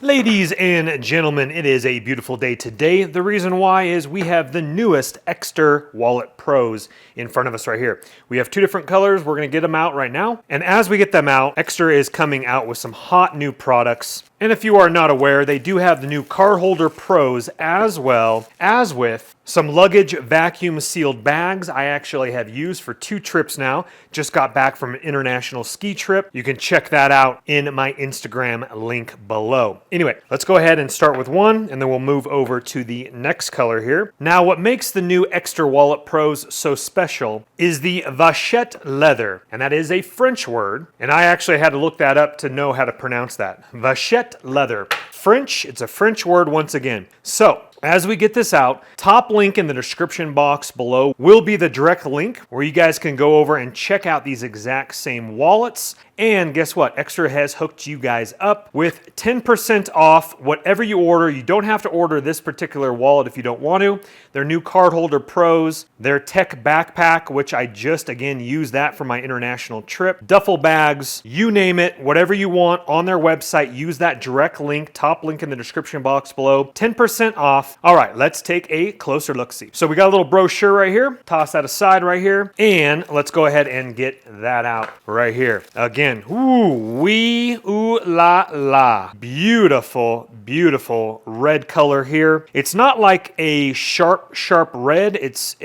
Ladies and gentlemen, it is a beautiful day today. The reason why is we have the newest Ekster Wallet Pros in front of us right here. We have two different colors. We're going to get them out right now. And as we get them out, Ekster is coming out with some hot new products. And if you are not aware, they do have the new card holder pros as well as with some luggage vacuum sealed bags I actually have used for 2 trips now. Just got back from an international ski trip. You can check that out in my Instagram link below. Anyway, let's go ahead and start with one and then we'll move over to the next color here. Now what makes the new Ekster Wallet Pros so special is the Vachetta leather. And that is a French word. And I actually had to look that up to know how to pronounce that. Vachetta leather. French, it's a French word once again. So, as we get this out, top link in the description box below will be the direct link where you guys can go over and check out these exact same wallets. And guess what? Ekster has hooked you guys up with 10% off whatever you order. You don't have to order this particular wallet if you don't want to. Their new card holder pros, their tech backpack, which I just again used that for my international trip, duffel bags, you name it, whatever you want on their website, use that direct link, top link in the description box below, 10% off. All right, let's take a closer look-see. So we got a little brochure right here, toss that aside right here, and let's go ahead and get that out right here. Again, ooh la la. Beautiful, beautiful red color here. It's not like a sharp red. It's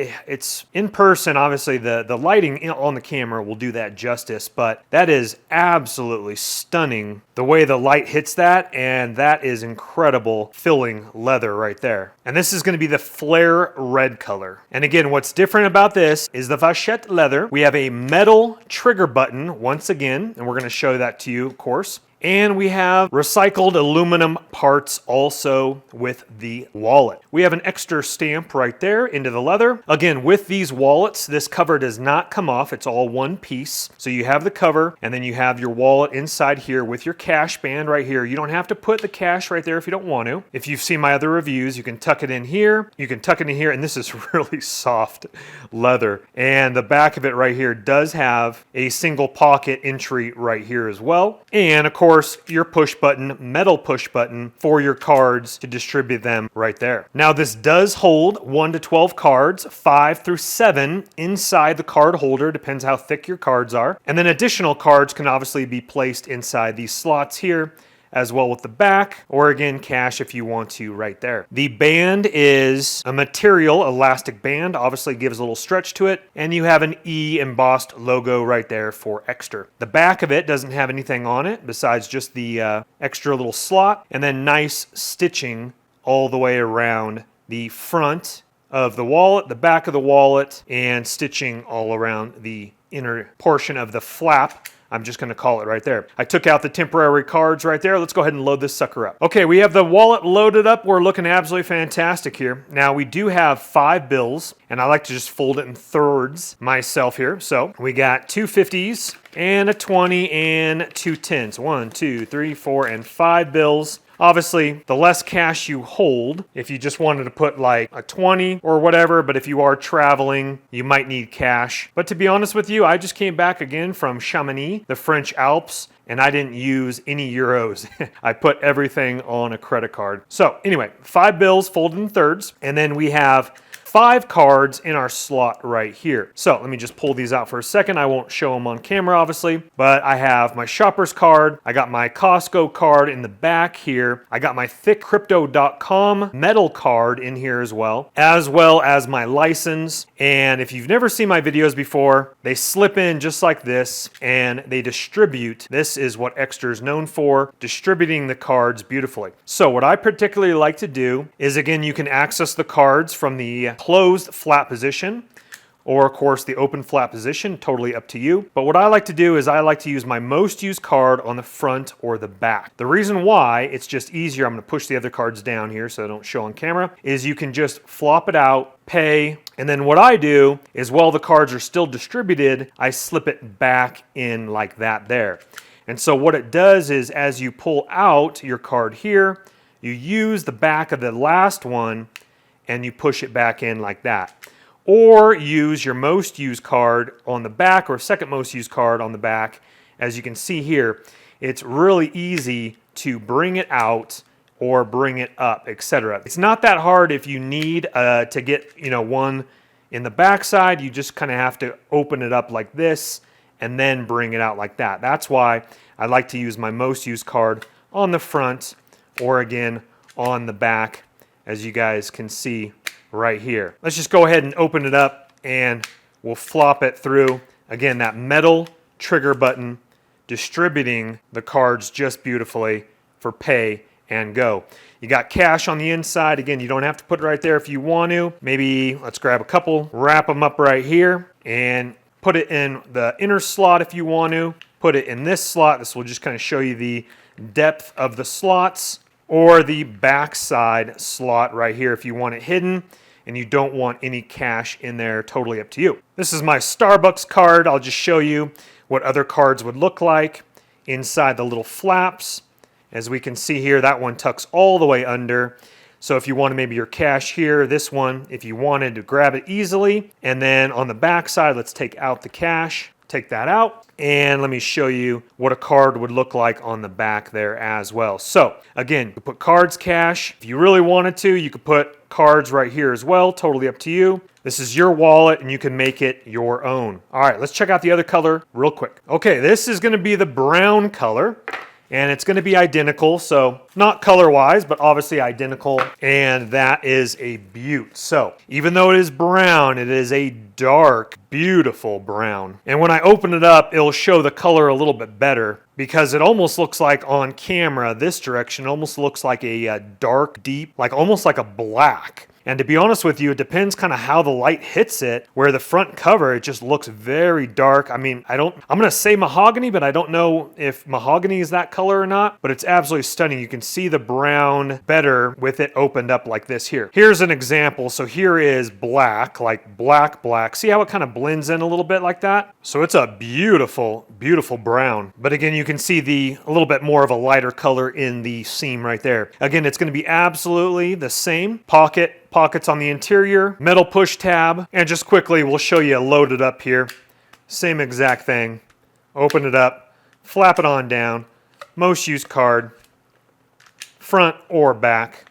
in person, obviously the lighting on the camera will do that justice, but that is absolutely stunning the way the light hits that, and that is incredible filling leather right there. And this is going to be the flare red color. And again, what's different about this is the Vachetta leather. We have a metal trigger button once again, and we're going to show that to you, of course. And we have recycled aluminum parts also with the wallet. We have an Ekster stamp right there into the leather. Again, with these wallets, this cover does not come off. It's all one piece. So you have the cover and then you have your wallet inside here with your cash band right here. You don't have to put the cash right there if you don't want to. If you've seen my other reviews, you can tuck it in here. You can tuck it in here, and this is really soft leather. And the back of it right here does have a single pocket entry right here as well. And of course, your push button, metal push button for your cards to distribute them right there. Now this does hold 1 to 12 cards, 5 through 7 inside the card holder, depends how thick your cards are. And then additional cards can obviously be placed inside these slots here, as well with the back, or again, cash if you want to right there. The band is a material, elastic band, obviously gives a little stretch to it, and you have an E embossed logo right there for Ekster. The back of it doesn't have anything on it besides just the extra little slot, and then nice stitching all the way around the front of the wallet, the back of the wallet, and stitching all around the inner portion of the flap. I'm just going to call it right there. I took out the temporary cards right there. Let's go ahead and load this sucker up. Okay, we have the wallet loaded up. We're looking absolutely fantastic here. Now, we do have 5 bills, and I like to just fold it in thirds myself here. So we got 2 50s and a 20 and 2 10s. 1, 2, 3, 4, and 5 bills. Obviously, the less cash you hold, if you just wanted to put like a 20 or whatever, but if you are traveling, you might need cash. But to be honest with you, I just came back again from Chamonix, the French Alps, and I didn't use any euros. I put everything on a credit card. So anyway, 5 bills folded in thirds, and then we have 5 cards in our slot right here. So let me just pull these out for a second. I won't show them on camera, obviously, but I have my shopper's card. I got my Costco card in the back here. I got my thickcrypto.com metal card in here as well as my license. And if you've never seen my videos before, they slip in just like this and they distribute. This is what Ekster is known for, distributing the cards beautifully. So what I particularly like to do is, again, you can access the cards from the closed flat position, or of course the open flat position, totally up to you. But what I like to do is I like to use my most used card on the front or the back. The reason why it's just easier, I'm going to push the other cards down here so they don't show on camera, is you can just flop it out, pay, and then what I do is while the cards are still distributed, I slip it back in like that there. And so what it does is as you pull out your card here, you use the back of the last one and you push it back in like that. Or use your most used card on the back or second most used card on the back. As you can see here, it's really easy to bring it out or bring it up, etc. It's not that hard if you need to get, one in the backside. You just kind of have to open it up like this and then bring it out like that. That's why I like to use my most used card on the front or again on the back, as you guys can see right here. Let's just go ahead and open it up and we'll flop it through. Again, that metal trigger button distributing the cards just beautifully for pay and go. You got cash on the inside. Again, you don't have to put it right there if you want to. Maybe let's grab a couple, wrap them up right here, and put it in the inner slot if you want to. Put it in this slot. This will just kind of show you the depth of the slots, or the backside slot right here if you want it hidden and you don't want any cash in there. Totally up to you. This is my Starbucks card. I'll just show you what other cards would look like inside the little flaps. As we can see here, that one tucks all the way under. So if you wanted maybe your cash here, this one, if you wanted to grab it easily. And then on the back side, let's take out the cash. Take that out. And let me show you what a card would look like on the back there as well. So again, you could put cards, cash. If you really wanted to, you could put cards right here as well. Totally up to you. This is your wallet and you can make it your own. All right, let's check out the other color real quick. Okay, this is going to be the brown color. And it's going to be identical, so not color-wise, but obviously identical, and that is a beaut. So even though it is brown, it is a dark, beautiful brown. And when I open it up, it'll show the color a little bit better because it almost looks like on camera, this direction, almost looks like a dark, deep, like almost like a black. And to be honest with you, it depends kind of how the light hits it. Where the front cover, it just looks very dark. I mean, I'm going to say mahogany, but I don't know if mahogany is that color or not. But it's absolutely stunning. You can see the brown better with it opened up like this here. Here's an example. So here is black, like black, black. See how it kind of blends in a little bit like that? So it's a beautiful, beautiful brown. But again, you can see a little bit more of a lighter color in the seam right there. Again, it's going to be absolutely the same. Pockets on the interior, metal push tab, and just quickly we'll show you loaded up here. Same exact thing. Open it up, flap it on down, most used card, front or back,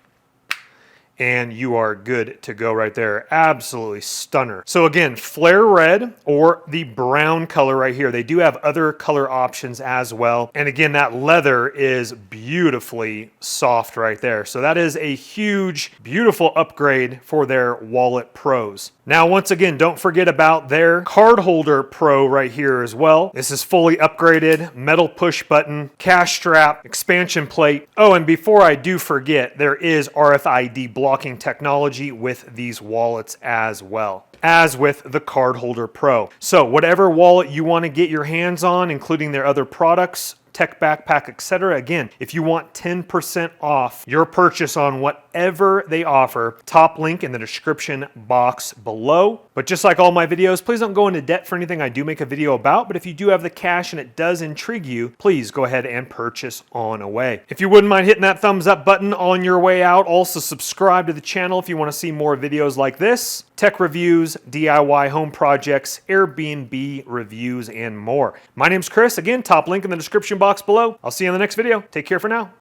and you are good to go right there. Absolutely stunner. So again, flare red or the brown color right here. They do have other color options as well. And again, that leather is beautifully soft right there. So that is a huge, beautiful upgrade for their Wallet Pros. Now, once again, don't forget about their Card Holder Pro right here as well. This is fully upgraded, metal push button, cash strap, expansion plate. Oh, and before I do forget, there is RFID-blocking technology with these wallets as well, as with the Card Holder Pro. So whatever wallet you want to get your hands on, including their other products, tech backpack, etc. Again, if you want 10% off your purchase on whatever they offer, top link in the description box below. But just like all my videos, please don't go into debt for anything I do make a video about. But if you do have the cash and it does intrigue you, please go ahead and purchase on away. If you wouldn't mind hitting that thumbs up button on your way out, also subscribe to the channel if you want to see more videos like this, tech reviews, DIY home projects, Airbnb reviews, and more. My name's Chris. Again, top link in the description box below. I'll see you in the next video. Take care for now.